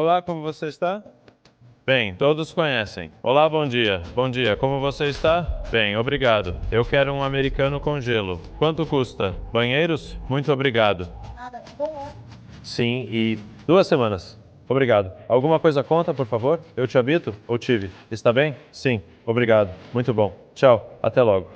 Olá, como você está? Bem, todos conhecem. Olá, bom dia. Bom dia, como você está? Bem, obrigado. Eu quero um americano com gelo. Quanto custa? Banheiros? Muito obrigado. Nada, bom. Sim, e 2 semanas. Obrigado. Alguma coisa conta, por favor? Eu te habito ou tive? Está bem? Sim, obrigado. Muito bom. Tchau, até logo.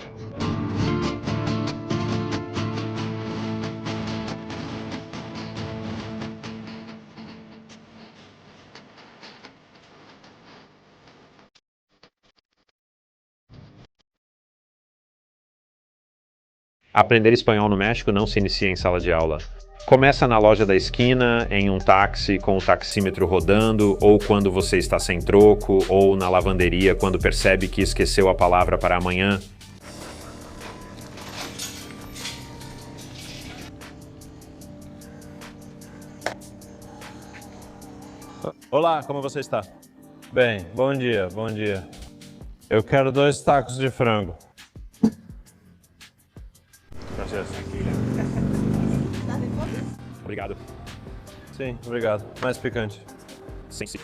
Aprender espanhol no México não se inicia em sala de aula. Começa na loja da esquina, em um táxi com o taxímetro rodando, ou quando você está sem troco, ou na lavanderia quando percebe que esqueceu a palavra para amanhã. Olá, como você está? Bem, bom dia, bom dia. Eu quero 2 tacos de frango. Gracias. Obrigado. Sim, obrigado. Mais picante. Sim, sim.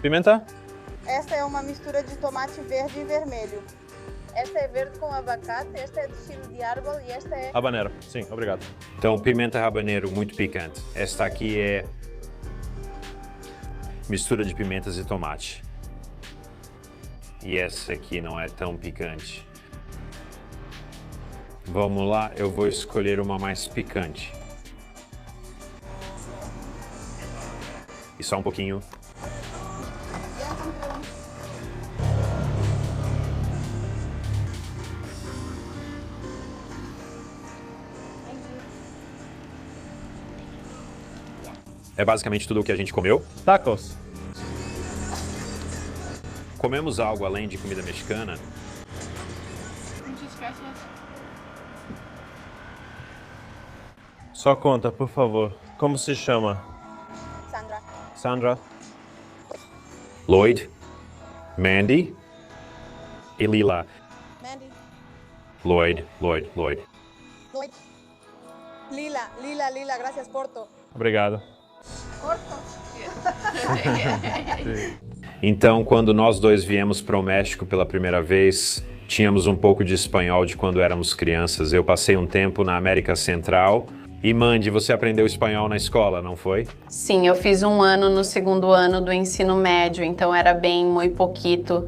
Pimenta? Esta é uma mistura de tomate verde e vermelho. Esta é verde com abacate, esta é de chile de árvore e esta é... Habanero. Sim, obrigado. Então, pimenta habanero muito picante. Esta aqui é mistura de pimentas e tomate. E essa aqui não é tão picante. Vamos lá, eu vou escolher uma mais picante. E só um pouquinho. É basicamente tudo o que a gente comeu. Tacos. Comemos algo além de comida mexicana? Só conta, por favor. Como se chama? Sandra. Sandra? Lloyd, Mandy e Lila. Mandy. Lloyd. Lloyd. Lila, gracias, Porto. Obrigado. Porto. Então, quando nós dois viemos para o México pela primeira vez, tínhamos um pouco de espanhol de quando éramos crianças. Eu passei um tempo na América Central. E Mandy, você aprendeu espanhol na escola, não foi? Sim, eu fiz 1 ano no 2º ano do ensino médio, então era bem muito pouquito.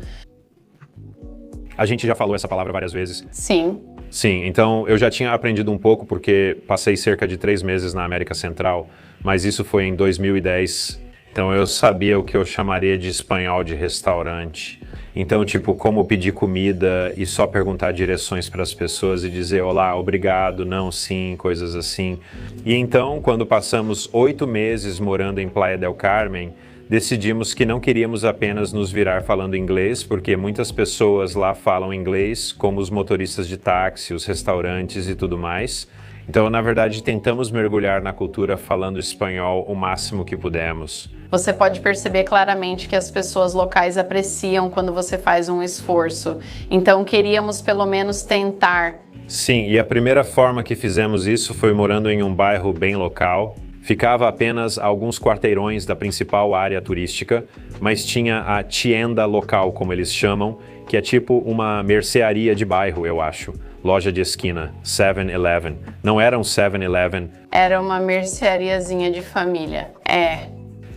A gente já falou essa palavra várias vezes. Sim. Sim, então eu já tinha aprendido um pouco porque passei cerca de 3 meses na América Central, mas isso foi em 2010. Então eu sabia o que eu chamaria de espanhol de restaurante. Então, tipo, como pedir comida e só perguntar direções para as pessoas e dizer olá, obrigado, não, sim, coisas assim. E então, quando passamos 8 meses morando em Playa del Carmen, decidimos que não queríamos apenas nos virar falando inglês, porque muitas pessoas lá falam inglês, como os motoristas de táxi, os restaurantes e tudo mais. Então, na verdade, tentamos mergulhar na cultura falando espanhol o máximo que pudemos. Você pode perceber claramente que as pessoas locais apreciam quando você faz um esforço. Então, queríamos pelo menos tentar. Sim, e a primeira forma que fizemos isso foi morando em um bairro bem local. Ficava apenas a alguns quarteirões da principal área turística, mas tinha a tienda local, como eles chamam, que é tipo uma mercearia de bairro, eu acho. Loja de esquina, 7-Eleven. Não era um 7-Eleven. Era uma merceariazinha de família.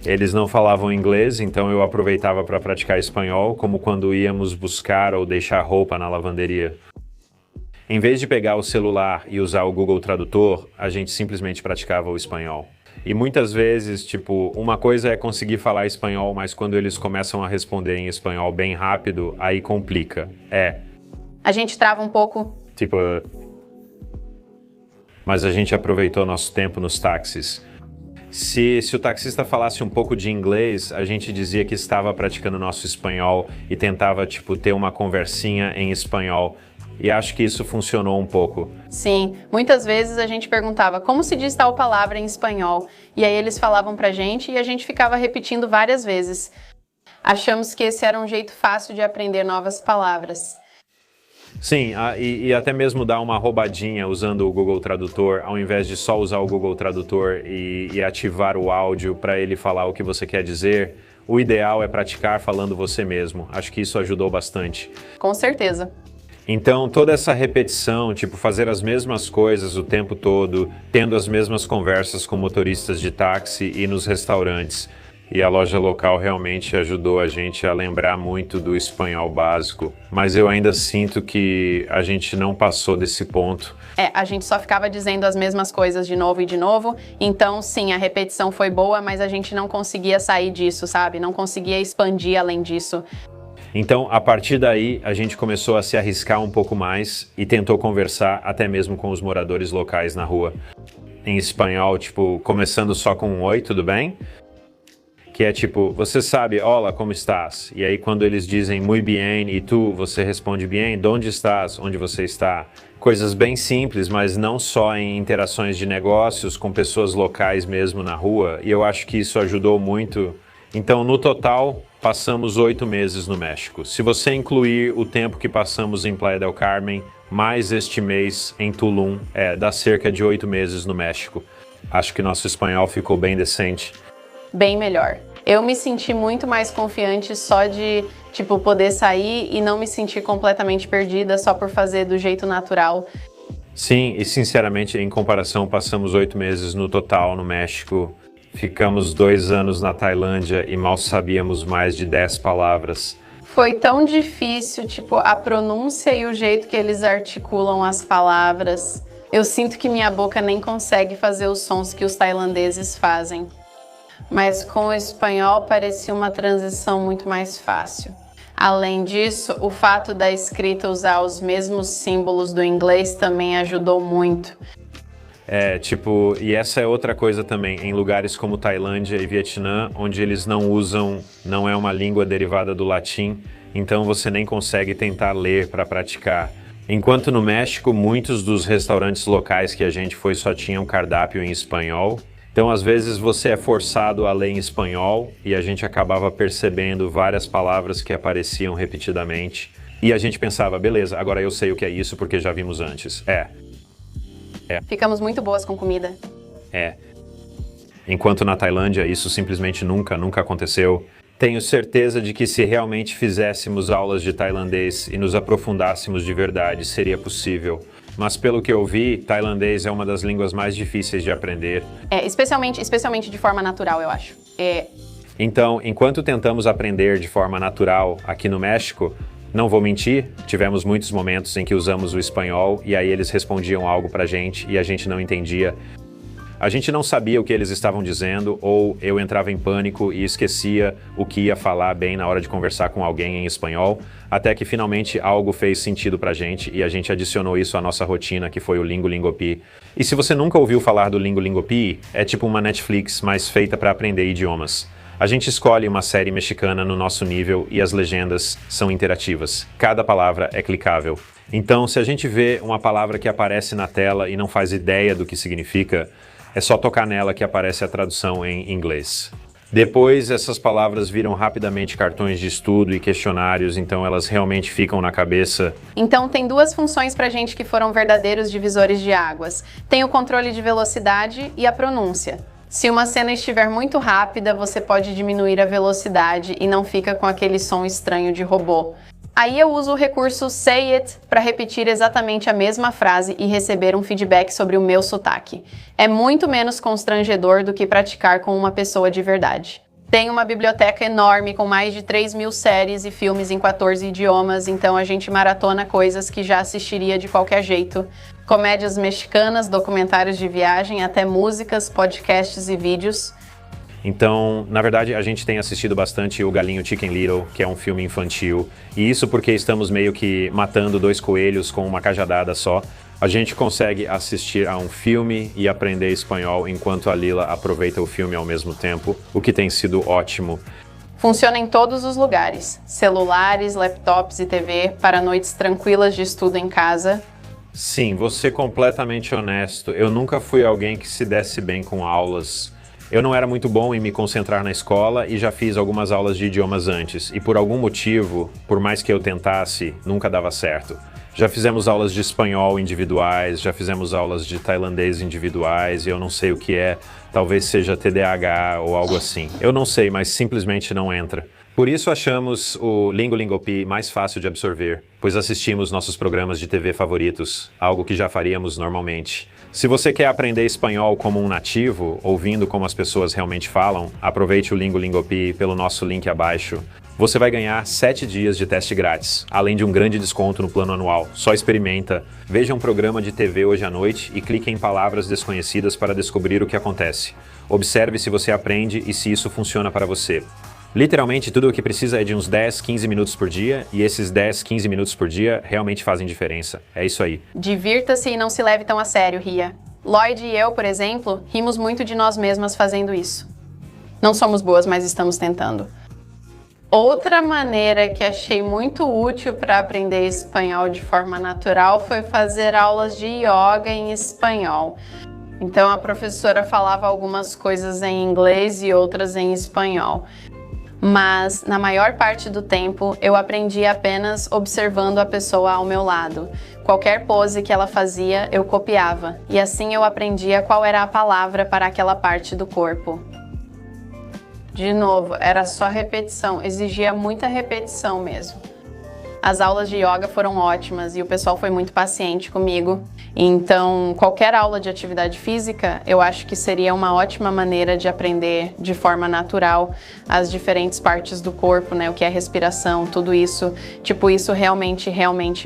Eles não falavam inglês, então eu aproveitava para praticar espanhol, como quando íamos buscar ou deixar roupa na lavanderia. Em vez de pegar o celular e usar o Google Tradutor, a gente simplesmente praticava o espanhol. E muitas vezes, tipo, uma coisa é conseguir falar espanhol, mas quando eles começam a responder em espanhol bem rápido, aí complica. A gente trava um pouco. Tipo... Mas a gente aproveitou nosso tempo nos táxis. Se o taxista falasse um pouco de inglês, a gente dizia que estava praticando nosso espanhol e tentava, tipo, ter uma conversinha em espanhol. E acho que isso funcionou um pouco. Sim, muitas vezes a gente perguntava como se diz tal palavra em espanhol. E aí eles falavam pra gente e a gente ficava repetindo várias vezes. Achamos que esse era um jeito fácil de aprender novas palavras. Sim, e até mesmo dar uma roubadinha usando o Google Tradutor, ao invés de só usar o Google Tradutor e ativar o áudio para ele falar o que você quer dizer, o ideal é praticar falando você mesmo. Acho que isso ajudou bastante. Com certeza. Então, toda essa repetição, tipo, fazer as mesmas coisas o tempo todo, tendo as mesmas conversas com motoristas de táxi e nos restaurantes. E a loja local realmente ajudou a gente a lembrar muito do espanhol básico. Mas eu ainda sinto que a gente não passou desse ponto. A gente só ficava dizendo as mesmas coisas de novo e de novo. Então, sim, a repetição foi boa, mas a gente não conseguia sair disso, sabe? Não conseguia expandir além disso. Então, a partir daí, a gente começou a se arriscar um pouco mais e tentou conversar até mesmo com os moradores locais na rua. Em espanhol, tipo, começando só com um oi, tudo bem? Que é tipo, você sabe, hola, como estás? E aí quando eles dizem muy bien e tu, você responde bien, onde estás? Onde você está? Coisas bem simples, mas não só em interações de negócios com pessoas locais mesmo na rua. E eu acho que isso ajudou muito. Então, no total, passamos 8 meses no México. Se você incluir o tempo que passamos em Playa del Carmen, mais este mês em Tulum, dá cerca de 8 meses no México. Acho que nosso espanhol ficou bem decente. Bem melhor. Eu me senti muito mais confiante só de, tipo, poder sair e não me sentir completamente perdida só por fazer do jeito natural. Sim, e sinceramente, em comparação, passamos 8 meses no total no México. Ficamos 2 anos na Tailândia e mal sabíamos mais de 10 palavras. Foi tão difícil, tipo, a pronúncia e o jeito que eles articulam as palavras. Eu sinto que minha boca nem consegue fazer os sons que os tailandeses fazem. Mas com o espanhol parecia uma transição muito mais fácil. Além disso, o fato da escrita usar os mesmos símbolos do inglês também ajudou muito. E essa é outra coisa também, em lugares como Tailândia e Vietnã, onde eles não é uma língua derivada do latim, então você nem consegue tentar ler para praticar. Enquanto no México, muitos dos restaurantes locais que a gente foi só tinham cardápio em espanhol. Então, às vezes, você é forçado a ler em espanhol e a gente acabava percebendo várias palavras que apareciam repetidamente. E a gente pensava, beleza, agora eu sei o que é isso porque já vimos antes. Ficamos muito boas com comida. Enquanto na Tailândia isso simplesmente nunca aconteceu. Tenho certeza de que se realmente fizéssemos aulas de tailandês e nos aprofundássemos de verdade, seria possível. Mas pelo que eu vi, tailandês é uma das línguas mais difíceis de aprender. Especialmente de forma natural, eu acho. Então, enquanto tentamos aprender de forma natural aqui no México, não vou mentir, tivemos muitos momentos em que usamos o espanhol e aí eles respondiam algo pra gente e a gente não entendia. A gente não sabia o que eles estavam dizendo ou eu entrava em pânico e esquecia o que ia falar bem na hora de conversar com alguém em espanhol, até que finalmente algo fez sentido pra gente e a gente adicionou isso à nossa rotina, que foi o Lingo Lingo Pi. E se você nunca ouviu falar do Lingo Lingo Pi, é tipo uma Netflix, mas feita para aprender idiomas. A gente escolhe uma série mexicana no nosso nível e as legendas são interativas. Cada palavra é clicável. Então, se a gente vê uma palavra que aparece na tela e não faz ideia do que significa, é só tocar nela que aparece a tradução em inglês. Depois, essas palavras viram rapidamente cartões de estudo e questionários, então elas realmente ficam na cabeça. Então, tem 2 funções pra gente que foram verdadeiros divisores de águas. Tem o controle de velocidade e a pronúncia. Se uma cena estiver muito rápida, você pode diminuir a velocidade e não fica com aquele som estranho de robô. Aí eu uso o recurso Say It para repetir exatamente a mesma frase e receber um feedback sobre o meu sotaque. É muito menos constrangedor do que praticar com uma pessoa de verdade. Tem uma biblioteca enorme com mais de 3.000 séries e filmes em 14 idiomas, então a gente maratona coisas que já assistiria de qualquer jeito. Comédias mexicanas, documentários de viagem, até músicas, podcasts e vídeos. Então, na verdade, a gente tem assistido bastante o Galinho Chicken Little, que é um filme infantil. E isso porque estamos meio que matando 2 coelhos com uma cajadada só. A gente consegue assistir a um filme e aprender espanhol enquanto a Lila aproveita o filme ao mesmo tempo, o que tem sido ótimo. Funciona em todos os lugares. Celulares, laptops e TV, para noites tranquilas de estudo em casa. Sim, vou ser completamente honesto. Eu nunca fui alguém que se desse bem com aulas. Eu não era muito bom em me concentrar na escola e já fiz algumas aulas de idiomas antes. E por algum motivo, por mais que eu tentasse, nunca dava certo. Já fizemos aulas de espanhol individuais, já fizemos aulas de tailandês individuais, e eu não sei o que é, talvez seja TDAH ou algo assim. Eu não sei, mas simplesmente não entra. Por isso achamos o Lingolingopi mais fácil de absorver, pois assistimos nossos programas de TV favoritos, algo que já faríamos normalmente. Se você quer aprender espanhol como um nativo, ouvindo como as pessoas realmente falam, aproveite o Lingolingopi pelo nosso link abaixo. Você vai ganhar 7 dias de teste grátis, além de um grande desconto no plano anual. Só experimenta. Veja um programa de TV hoje à noite e clique em palavras desconhecidas para descobrir o que acontece. Observe se você aprende e se isso funciona para você. Literalmente, tudo o que precisa é de uns 10, 15 minutos por dia, e esses 10, 15 minutos por dia realmente fazem diferença. É isso aí. Divirta-se e não se leve tão a sério, Ria. Lloyd e eu, por exemplo, rimos muito de nós mesmas fazendo isso. Não somos boas, mas estamos tentando. Outra maneira que achei muito útil para aprender espanhol de forma natural foi fazer aulas de yoga em espanhol. Então a professora falava algumas coisas em inglês e outras em espanhol. Mas na maior parte do tempo eu aprendi apenas observando a pessoa ao meu lado. Qualquer pose que ela fazia, eu copiava, e assim eu aprendia qual era a palavra para aquela parte do corpo. De novo, era só repetição, exigia muita repetição mesmo. As aulas de yoga foram ótimas e o pessoal foi muito paciente comigo. Então, qualquer aula de atividade física, eu acho que seria uma ótima maneira de aprender de forma natural as diferentes partes do corpo, né? O que é respiração, tudo isso. Tipo, isso realmente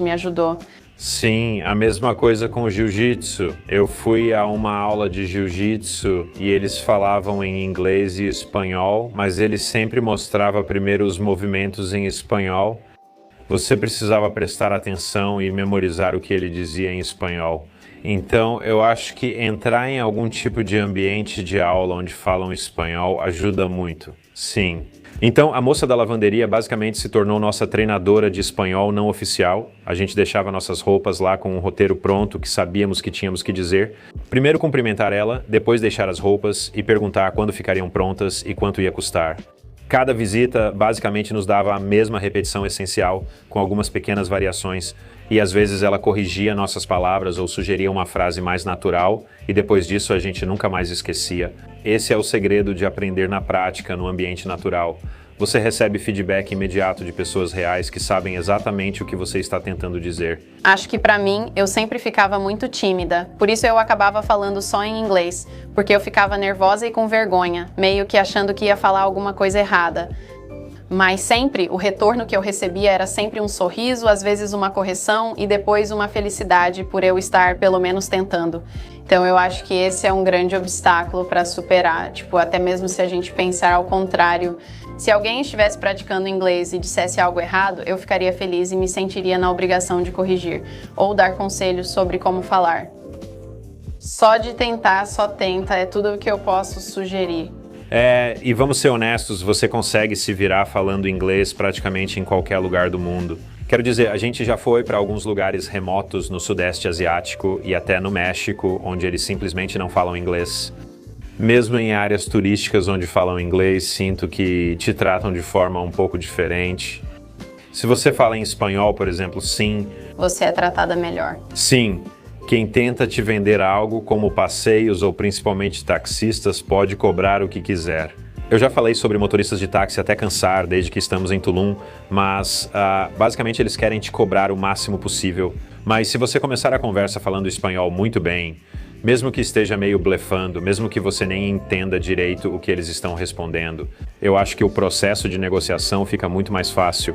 me ajudou. Sim, a mesma coisa com o jiu-jitsu. Eu fui a uma aula de jiu-jitsu e eles falavam em inglês e espanhol, mas eles sempre mostravam primeiro os movimentos em espanhol. Você precisava prestar atenção e memorizar o que ele dizia em espanhol. Então, eu acho que entrar em algum tipo de ambiente de aula onde falam espanhol ajuda muito. Sim. Então, a moça da lavanderia basicamente se tornou nossa treinadora de espanhol não oficial. A gente deixava nossas roupas lá com um roteiro pronto que sabíamos que tínhamos que dizer. Primeiro cumprimentar ela, depois deixar as roupas e perguntar quando ficariam prontas e quanto ia custar. Cada visita basicamente nos dava a mesma repetição essencial, com algumas pequenas variações, e às vezes ela corrigia nossas palavras ou sugeria uma frase mais natural, e depois disso a gente nunca mais esquecia. Esse é o segredo de aprender na prática, no ambiente natural. Você recebe feedback imediato de pessoas reais que sabem exatamente o que você está tentando dizer. Acho que pra mim, eu sempre ficava muito tímida, por isso eu acabava falando só em inglês, porque eu ficava nervosa e com vergonha, meio que achando que ia falar alguma coisa errada. Mas sempre, o retorno que eu recebia era sempre um sorriso, às vezes uma correção e depois uma felicidade por eu estar pelo menos tentando. Então eu acho que esse é um grande obstáculo para superar, tipo, até mesmo se a gente pensar ao contrário. Se alguém estivesse praticando inglês e dissesse algo errado, eu ficaria feliz e me sentiria na obrigação de corrigir, ou dar conselhos sobre como falar. Só de tentar, só tenta, é tudo o que eu posso sugerir. E vamos ser honestos, você consegue se virar falando inglês praticamente em qualquer lugar do mundo. Quero dizer, a gente já foi para alguns lugares remotos no Sudeste Asiático e até no México, onde eles simplesmente não falam inglês. Mesmo em áreas turísticas onde falam inglês, sinto que te tratam de forma um pouco diferente. Se você fala em espanhol, por exemplo, sim. Você é tratada melhor. Sim. Quem tenta te vender algo, como passeios ou principalmente taxistas, pode cobrar o que quiser. Eu já falei sobre motoristas de táxi até cansar, desde que estamos em Tulum, mas basicamente eles querem te cobrar o máximo possível. Mas se você começar a conversa falando espanhol muito bem, mesmo que esteja meio blefando, mesmo que você nem entenda direito o que eles estão respondendo, eu acho que o processo de negociação fica muito mais fácil.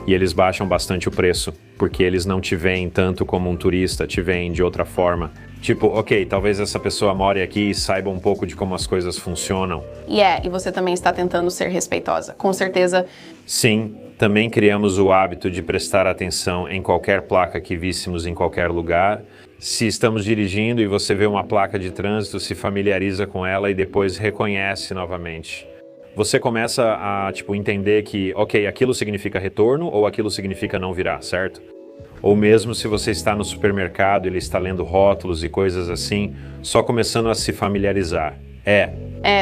E eles baixam bastante o preço, porque eles não te veem tanto como um turista, te veem de outra forma. Tipo, ok, talvez essa pessoa more aqui e saiba um pouco de como as coisas funcionam. E você também está tentando ser respeitosa, com certeza. Sim, também criamos o hábito de prestar atenção em qualquer placa que víssemos em qualquer lugar. Se estamos dirigindo e você vê uma placa de trânsito, se familiariza com ela e depois reconhece novamente. Você começa a entender que, ok, aquilo significa retorno ou aquilo significa não virar, certo? Ou mesmo se você está no supermercado e ele está lendo rótulos e coisas assim, só começando a se familiarizar.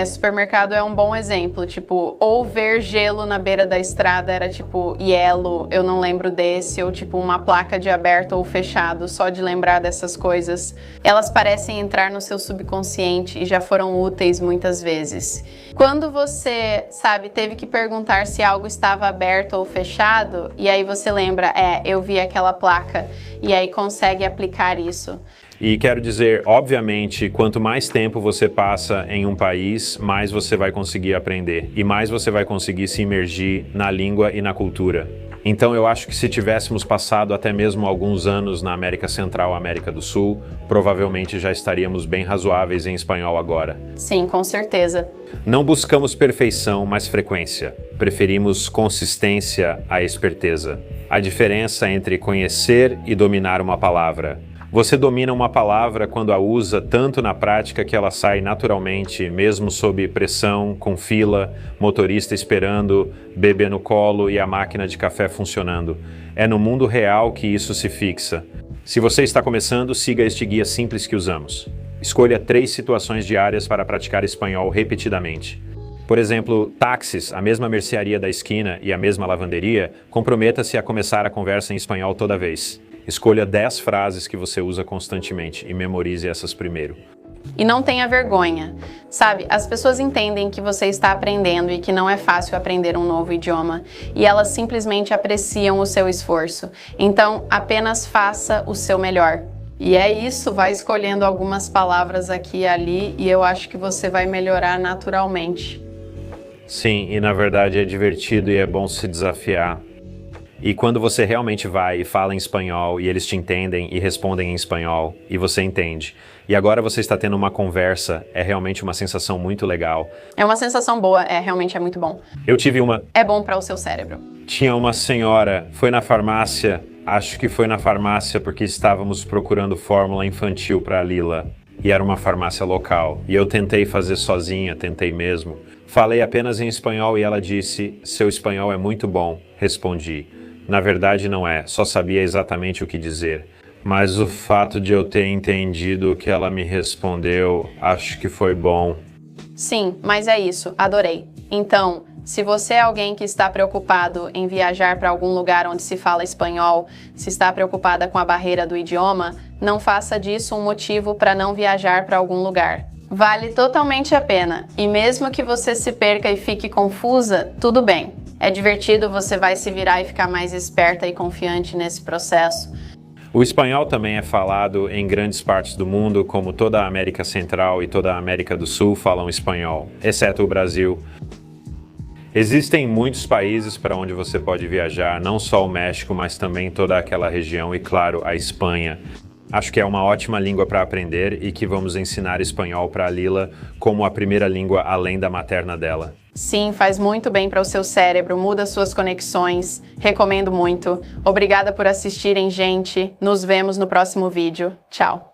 Supermercado é um bom exemplo, tipo, ou ver gelo na beira da estrada era tipo yellow, eu não lembro desse, ou tipo uma placa de aberto ou fechado, só de lembrar dessas coisas. Elas parecem entrar no seu subconsciente e já foram úteis muitas vezes. Quando você, teve que perguntar se algo estava aberto ou fechado, e aí você lembra, eu vi aquela placa, e aí consegue aplicar isso. E quero dizer, obviamente, quanto mais tempo você passa em um país, mais você vai conseguir aprender e mais você vai conseguir se imergir na língua e na cultura. Então eu acho que se tivéssemos passado até mesmo alguns anos na América Central, América do Sul, provavelmente já estaríamos bem razoáveis em espanhol agora. Sim, com certeza. Não buscamos perfeição, mas frequência. Preferimos consistência à esperteza. A diferença entre conhecer e dominar uma palavra. Você domina uma palavra quando a usa tanto na prática que ela sai naturalmente, mesmo sob pressão, com fila, motorista esperando, bebê no colo e a máquina de café funcionando. É no mundo real que isso se fixa. Se você está começando, siga este guia simples que usamos. Escolha 3 situações diárias para praticar espanhol repetidamente. Por exemplo, táxis, a mesma mercearia da esquina e a mesma lavanderia, comprometa-se a começar a conversa em espanhol toda vez. Escolha 10 frases que você usa constantemente e memorize essas primeiro. E não tenha vergonha. As pessoas entendem que você está aprendendo e que não é fácil aprender um novo idioma. E elas simplesmente apreciam o seu esforço. Então, apenas faça o seu melhor. E é isso, vai escolhendo algumas palavras aqui e ali e eu acho que você vai melhorar naturalmente. Sim, e na verdade é divertido e é bom se desafiar. E quando você realmente vai e fala em espanhol e eles te entendem e respondem em espanhol e você entende, e agora você está tendo uma conversa, é realmente uma sensação muito legal. É uma sensação boa, realmente é muito bom. Eu tive uma... É bom para o seu cérebro. Tinha uma senhora, foi na farmácia, acho que foi na farmácia porque estávamos procurando fórmula infantil para a Lila. E era uma farmácia local. E eu tentei fazer sozinha, tentei mesmo. Falei apenas em espanhol e ela disse, seu espanhol é muito bom. Respondi. Na verdade não é, só sabia exatamente o que dizer. Mas o fato de eu ter entendido o que ela me respondeu, acho que foi bom. Sim, mas é isso, adorei. Então, se você é alguém que está preocupado em viajar para algum lugar onde se fala espanhol, se está preocupada com a barreira do idioma, não faça disso um motivo para não viajar para algum lugar. Vale totalmente a pena, e mesmo que você se perca e fique confusa, tudo bem. É divertido, você vai se virar e ficar mais esperta e confiante nesse processo. O espanhol também é falado em grandes partes do mundo, como toda a América Central e toda a América do Sul falam espanhol, exceto o Brasil. Existem muitos países para onde você pode viajar, não só o México, mas também toda aquela região e, claro, a Espanha. Acho que é uma ótima língua para aprender e que vamos ensinar espanhol para a Lila como a primeira língua além da materna dela. Sim, faz muito bem para o seu cérebro, muda suas conexões, recomendo muito. Obrigada por assistirem, gente. Nos vemos no próximo vídeo. Tchau!